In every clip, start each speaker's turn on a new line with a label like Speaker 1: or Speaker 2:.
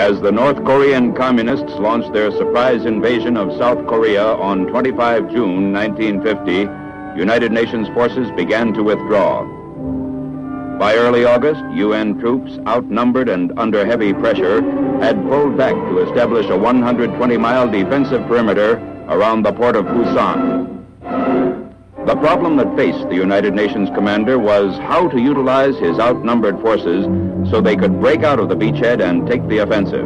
Speaker 1: As the North Korean Communists launched their surprise invasion of South Korea on 25 June 1950, United Nations forces began to withdraw. By early August, UN troops, outnumbered and under heavy pressure, had pulled back to establish a 120-mile defensive perimeter around the port of Busan. The problem that faced the United Nations commander was how to utilize his outnumbered forces so they could break out of the beachhead and take the offensive.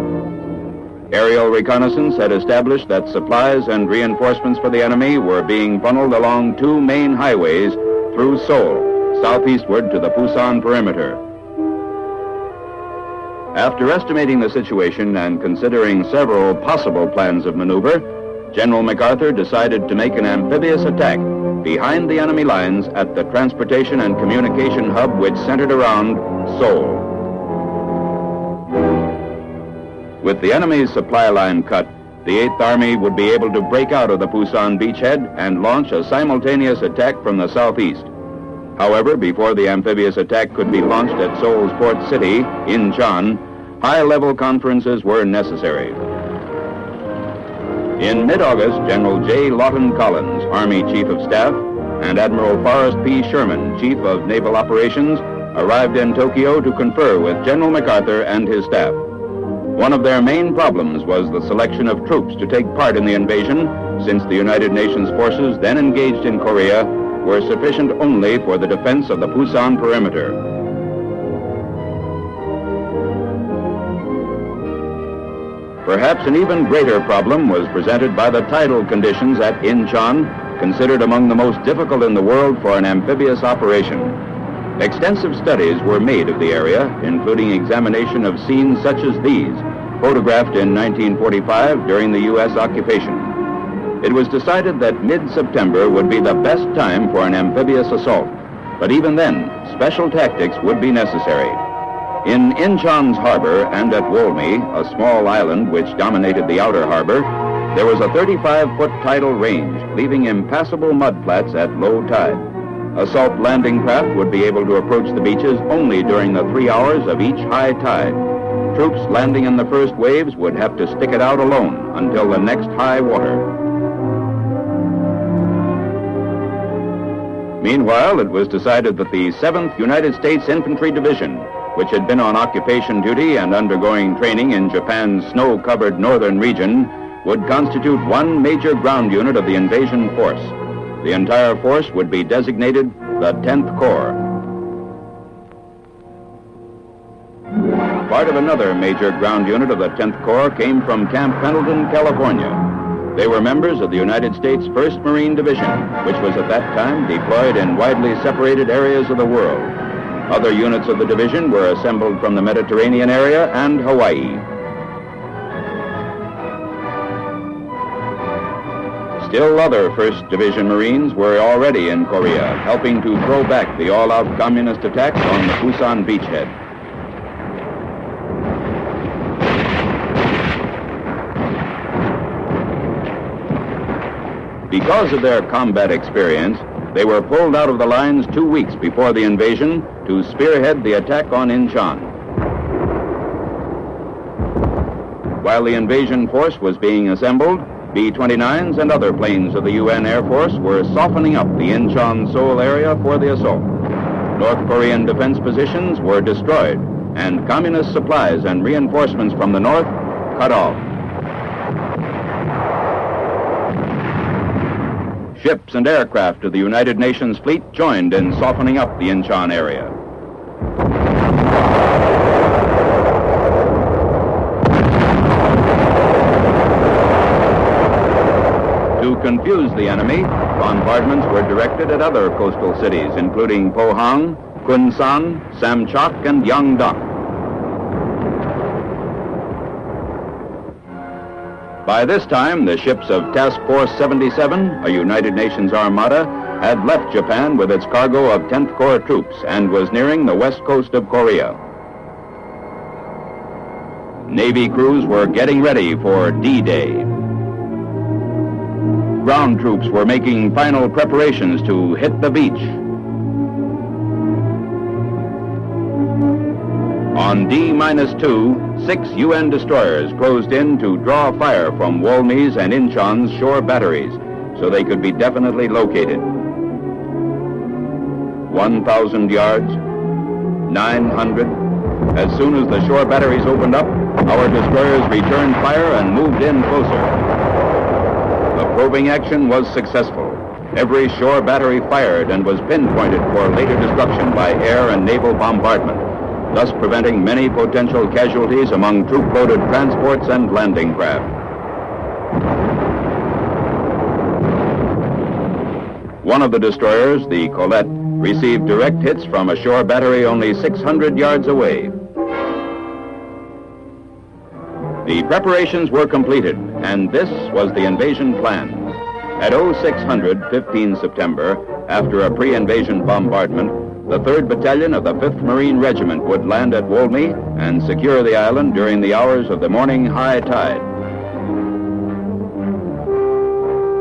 Speaker 1: Aerial reconnaissance had established that supplies and reinforcements for the enemy were being funneled along two main highways through Seoul, southeastward to the Busan perimeter. After estimating the situation and considering several possible plans of maneuver, General MacArthur decided to make an amphibious attack behind the enemy lines at the transportation and communication hub which centered around Seoul. With the enemy's supply line cut, the 8th Army would be able to break out of the Busan beachhead and launch a simultaneous attack from the southeast. However, before the amphibious attack could be launched at Seoul's port city, Inchon, high-level conferences were necessary. In mid-August, General J. Lawton Collins, Army Chief of Staff, and Admiral Forrest P. Sherman, Chief of Naval Operations, arrived in Tokyo to confer with General MacArthur and his staff. One of their main problems was the selection of troops to take part in the invasion, since the United Nations forces then engaged in Korea were sufficient only for the defense of the Busan perimeter. Perhaps an even greater problem was presented by the tidal conditions at Inchon, considered among the most difficult in the world for an amphibious operation. Extensive studies were made of the area, including examination of scenes such as these, photographed in 1945 during the U.S. occupation. It was decided that mid-September would be the best time for an amphibious assault, but even then, special tactics would be necessary. In Inchon's harbor and at Wolmi, a small island which dominated the outer harbor, there was a 35-foot tidal range, leaving impassable mudflats at low tide. Assault landing craft would be able to approach the beaches only during the 3 hours of each high tide. Troops landing in the first waves would have to stick it out alone until the next high water. Meanwhile, it was decided that the 7th United States Infantry Division, which had been on occupation duty and undergoing training in Japan's snow-covered northern region, would constitute one major ground unit of the invasion force. The entire force would be designated the 10th Corps. Part of another major ground unit of the 10th Corps came from Camp Pendleton, California. They were members of the United States 1st Marine Division, which was at that time deployed in widely separated areas of the world. Other units of the division were assembled from the Mediterranean area and Hawaii. Still other 1st Division Marines were already in Korea, helping to throw back the all-out communist attacks on the Busan beachhead. Because of their combat experience, they were pulled out of the lines 2 weeks before the invasion to spearhead the attack on Inchon. While the invasion force was being assembled, B-29s and other planes of the UN Air Force were softening up the Inchon-Seoul area for the assault. North Korean defense positions were destroyed, and communist supplies and reinforcements from the north cut off. Ships and aircraft of the United Nations fleet joined in softening up the Inchon area. To confuse the enemy, bombardments were directed at other coastal cities, including Pohang, Kunsan, Samchok, and Yeongdeok. By this time, the ships of Task Force 77, a United Nations armada, had left Japan with its cargo of 10th Corps troops and was nearing the west coast of Korea. Navy crews were getting ready for D-Day. Ground troops were making final preparations to hit the beach. On D-2, 6 UN destroyers closed in to draw fire from Walmey's and Inchon's shore batteries so they could be definitely located. 1,000 yards, 900. As soon as the shore batteries opened up, our destroyers returned fire and moved in closer. The probing action was successful. Every shore battery fired and was pinpointed for later destruction by air and naval bombardment, thus preventing many potential casualties among troop-loaded transports and landing craft. One of the destroyers, the Colette, received direct hits from a shore battery only 600 yards away. The preparations were completed, and this was the invasion plan. At 0600, 15 September, after a pre-invasion bombardment, the 3rd Battalion of the 5th Marine Regiment would land at Walmey and secure the island during the hours of the morning high tide.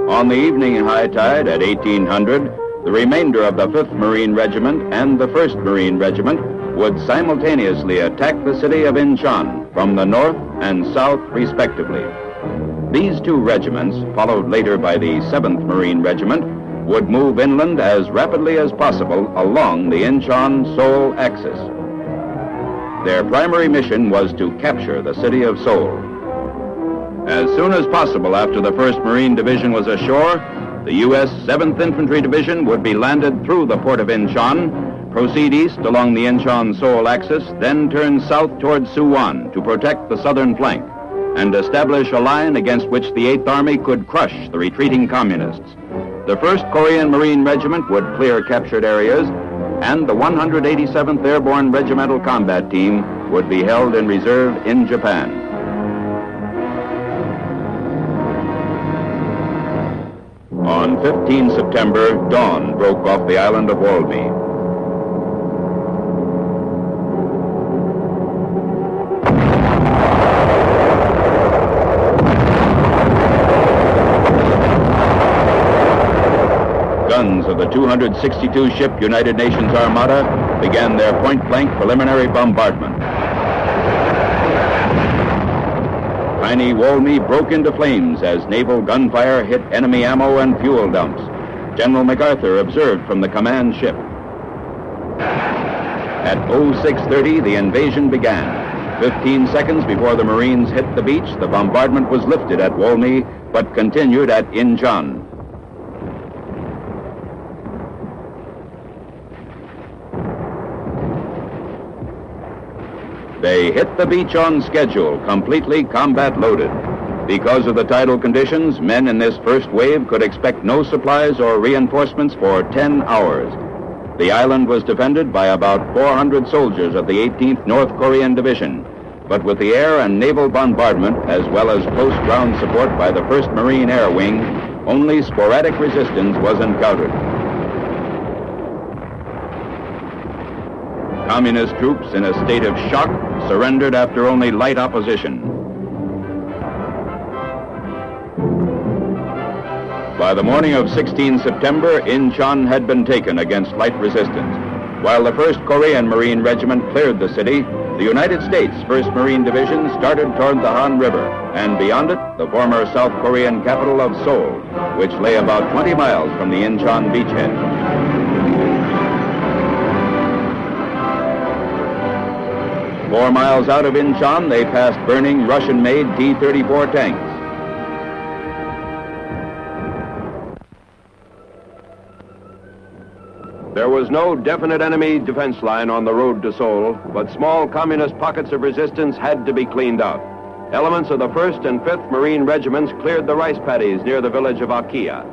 Speaker 1: On the evening high tide at 1800, the remainder of the 5th Marine Regiment and the 1st Marine Regiment would simultaneously attack the city of Inchon from the north and south respectively. These 2 regiments, followed later by the 7th Marine Regiment, would move inland as rapidly as possible along the Inchon-Seoul axis. Their primary mission was to capture the city of Seoul. As soon as possible after the 1st Marine Division was ashore, the U.S. 7th Infantry Division would be landed through the port of Inchon, proceed east along the Inchon-Seoul axis, then turn south toward Suwon to protect the southern flank and establish a line against which the 8th Army could crush the retreating communists. The 1st Korean Marine Regiment would clear captured areas, and the 187th Airborne Regimental Combat Team would be held in reserve in Japan. On 15 September, dawn broke off the island of Walmey. Guns of the 262-ship United Nations Armada began their point-blank preliminary bombardment. Tiny Walmey broke into flames as naval gunfire hit enemy ammo and fuel dumps. General MacArthur observed from the command ship. At 0630, the invasion began. 15 seconds before the Marines hit the beach, the bombardment was lifted at Walmey, but continued at Inchon. They hit the beach on schedule, completely combat-loaded. Because of the tidal conditions, men in this first wave could expect no supplies or reinforcements for 10 hours. The island was defended by about 400 soldiers of the 18th North Korean Division, but with the air and naval bombardment, as well as close ground support by the 1st Marine Air Wing, only sporadic resistance was encountered. Communist troops, in a state of shock, surrendered after only light opposition. By the morning of 16 September, Inchon had been taken against light resistance. While the 1st Korean Marine Regiment cleared the city, the United States 1st Marine Division started toward the Han River, and beyond it, the former South Korean capital of Seoul, which lay about 20 miles from the Inchon beachhead. Four miles out of Inchon, they passed burning Russian-made T-34 tanks. There was no definite enemy defense line on the road to Seoul, but small communist pockets of resistance had to be cleaned out. Elements of the 1st and 5th Marine Regiments cleared the rice paddies near the village of Akia.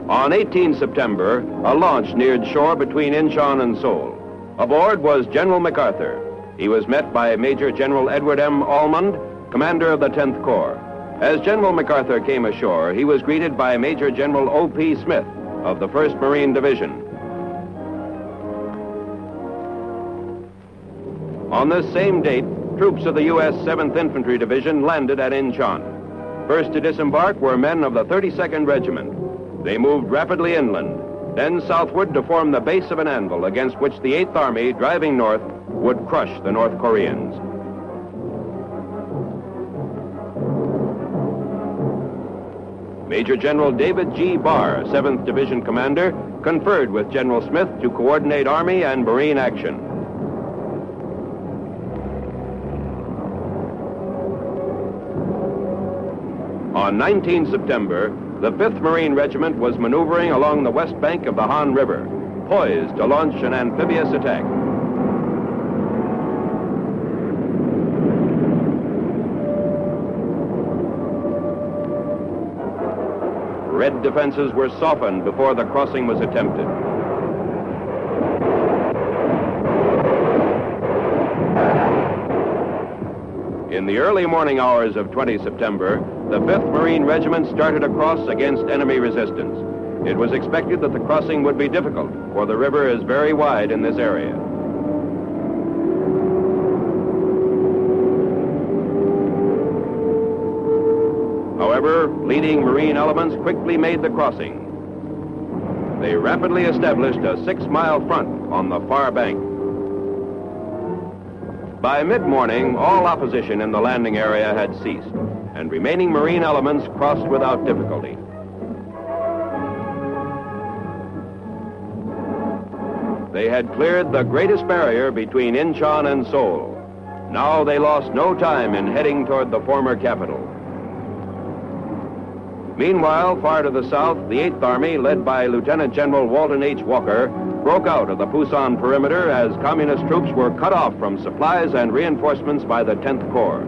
Speaker 1: On 18 September, a launch neared shore between Inchon and Seoul. Aboard was General MacArthur. He was met by Major General Edward M. Almond, commander of the 10th Corps. As General MacArthur came ashore, he was greeted by Major General O.P. Smith of the 1st Marine Division. On this same date, troops of the U.S. 7th Infantry Division landed at Inchon. First to disembark were men of the 32nd Regiment. They moved rapidly inland, then southward to form the base of an anvil against which the 8th Army, driving north, would crush the North Koreans. Major General David G. Barr, 7th Division Commander, conferred with General Smith to coordinate Army and Marine action. On 19 September, the 5th Marine Regiment was maneuvering along the west bank of the Han River, poised to launch an amphibious attack. Red defenses were softened before the crossing was attempted. In the early morning hours of 20 September, the 5th Marine Regiment started across against enemy resistance. It was expected that the crossing would be difficult, for the river is very wide in this area. However, leading Marine elements quickly made the crossing. They rapidly established a 6-mile front on the far bank. By mid-morning, all opposition in the landing area had ceased, and remaining Marine elements crossed without difficulty. They had cleared the greatest barrier between Inchon and Seoul. Now they lost no time in heading toward the former capital. Meanwhile, far to the south, the 8th Army, led by Lieutenant General Walton H. Walker, broke out of the Pusan perimeter as Communist troops were cut off from supplies and reinforcements by the 10th Corps.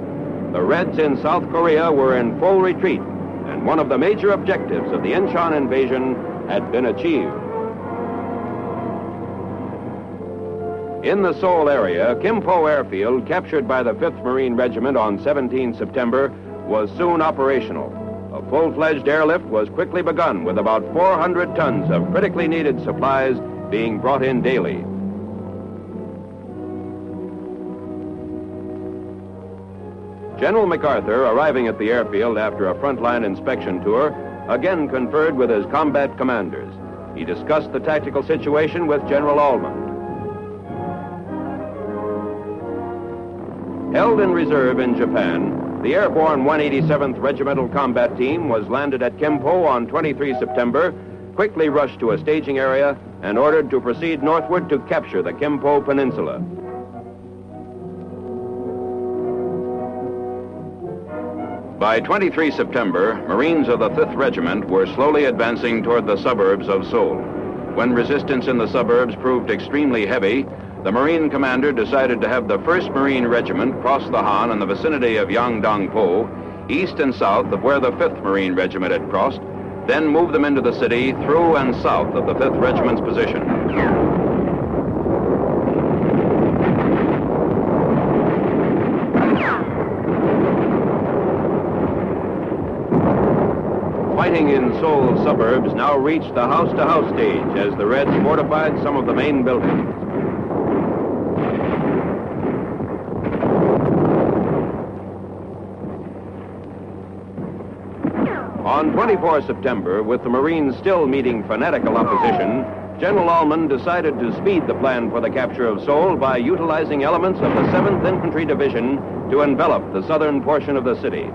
Speaker 1: The Reds in South Korea were in full retreat, and one of the major objectives of the Inchon invasion had been achieved. In the Seoul area, Kimpo Airfield, captured by the 5th Marine Regiment on 17 September, was soon operational. A full-fledged airlift was quickly begun with about 400 tons of critically needed supplies being brought in daily. General MacArthur, arriving at the airfield after a frontline inspection tour, again conferred with his combat commanders. He discussed the tactical situation with General Almond. Held in reserve in Japan, the airborne 187th Regimental Combat Team was landed at Kimpo on 23 September, quickly rushed to a staging area, and ordered to proceed northward to capture the Kimpo Peninsula. By 23 September, Marines of the 5th Regiment were slowly advancing toward the suburbs of Seoul. When resistance in the suburbs proved extremely heavy, the Marine commander decided to have the 1st Marine Regiment cross the Han in the vicinity of Yangdong-po, east and south of where the 5th Marine Regiment had crossed, then move them into the city through and south of the 5th Regiment's position. Fighting in Seoul's suburbs now reached the house-to-house stage as the Reds fortified some of the main buildings. On 24 September, with the Marines still meeting fanatical opposition, General Almond decided to speed the plan for the capture of Seoul by utilizing elements of the 7th Infantry Division to envelop the southern portion of the city.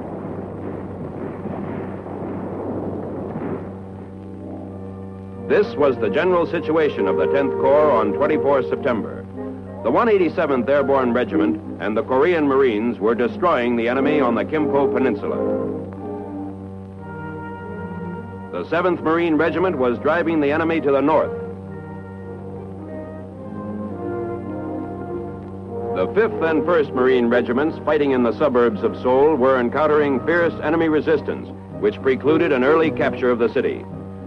Speaker 1: This was the general situation of the 10th Corps on 24 September. The 187th Airborne Regiment and the Korean Marines were destroying the enemy on the Kimpo Peninsula. The 7th Marine Regiment was driving the enemy to the north. The 5th and 1st Marine Regiments fighting in the suburbs of Seoul were encountering fierce enemy resistance, which precluded an early capture of the city.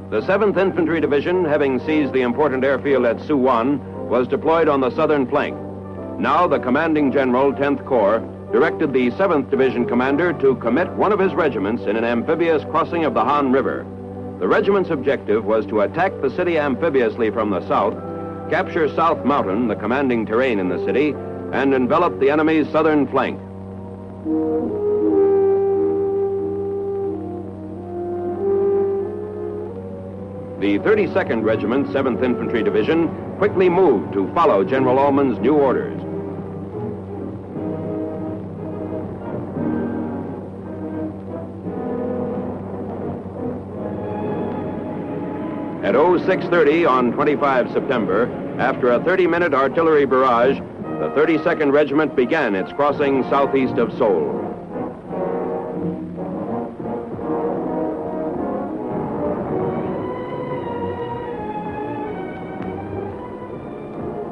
Speaker 1: The 7th Infantry Division, having seized the important airfield at Suwon, was deployed on the southern flank. Now the commanding general, 10th Corps, directed the 7th Division commander to commit one of his regiments in an amphibious crossing of the Han River. The regiment's objective was to attack the city amphibiously from the south, capture South Mountain, the commanding terrain in the city, and envelop the enemy's southern flank. The 32nd Regiment, 7th Infantry Division, quickly moved to follow General Ullman's new orders. At 0630 on 25 September, after a 30-minute artillery barrage, the 32nd Regiment began its crossing southeast of Seoul.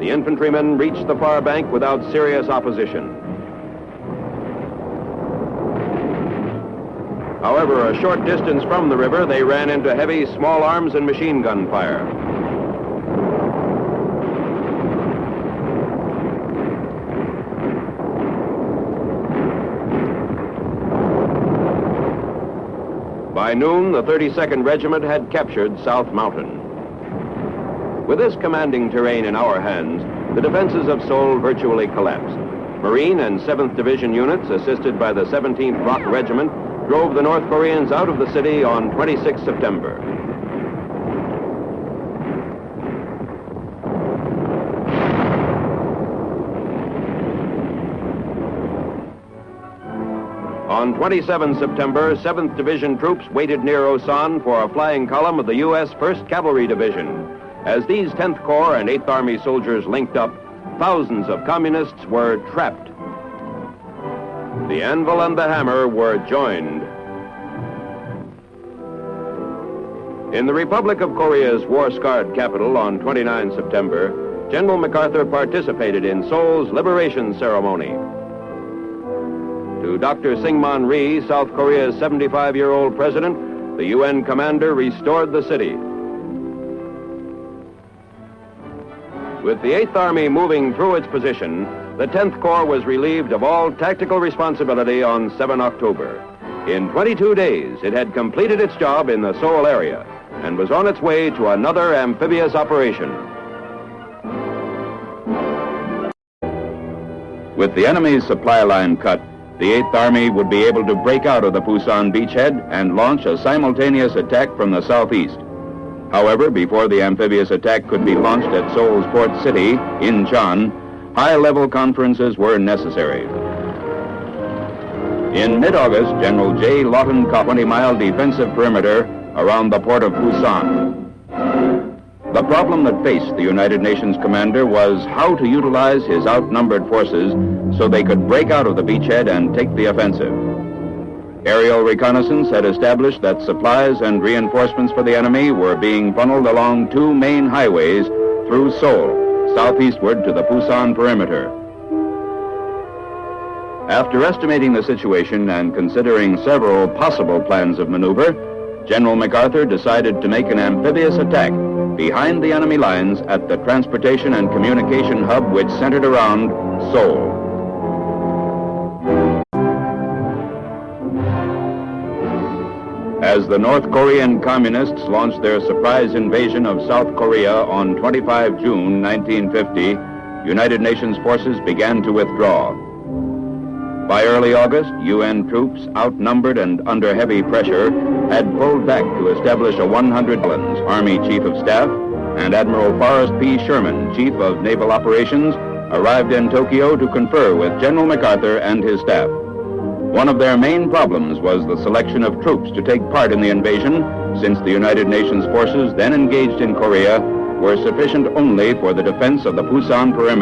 Speaker 1: The infantrymen reached the far bank without serious opposition. However, a short distance from the river, they ran into heavy small arms and machine gun fire. By noon, the 32nd Regiment had captured South Mountain. With this commanding terrain in our hands, the defenses of Seoul virtually collapsed. Marine and 7th Division units, assisted by the 17th Rock Regiment, drove the North Koreans out of the city on 26 September. On 27 September, 7th Division troops waited near Osan for a flying column of the U.S. 1st Cavalry Division. As these 10th Corps and 8th Army soldiers linked up, thousands of communists were trapped. The anvil and the hammer were joined. In the Republic of Korea's war-scarred capital on 29 September, General MacArthur participated in Seoul's liberation ceremony. To Dr. Syngman Rhee, South Korea's 75-year-old president, the UN commander restored the city. With the 8th Army moving through its position, the 10th Corps was relieved of all tactical responsibility on 7 October. In 22 days, it had completed its job in the Seoul area and was on its way to another amphibious operation. With the enemy's supply line cut, the 8th Army would be able to break out of the Pusan beachhead and launch a simultaneous attack from the southeast. However, before the amphibious attack could be launched at Seoul's port city, Inchon, high-level conferences were necessary. In mid-August, General J. Lawton cut a 20-mile defensive perimeter around the port of Pusan. The problem that faced the United Nations commander was how to utilize his outnumbered forces so they could break out of the beachhead and take the offensive. Aerial reconnaissance had established that supplies and reinforcements for the enemy were being funneled along two main highways through Seoul, southeastward to the Pusan perimeter. After estimating the situation and considering several possible plans of maneuver, General MacArthur decided to make an amphibious attack behind the enemy lines at the transportation and communication hub which centered around Seoul. As the North Korean communists launched their surprise invasion of South Korea on 25 June 1950, United Nations forces began to withdraw. By early August, UN troops, outnumbered and under heavy pressure, had pulled back to establish a 100 Army Chief of Staff, and Admiral Forrest P. Sherman, Chief of Naval Operations, arrived in Tokyo to confer with General MacArthur and his staff. One of their main problems was the selection of troops to take part in the invasion, since the United Nations forces then engaged in Korea were sufficient only for the defense of the Pusan perimeter.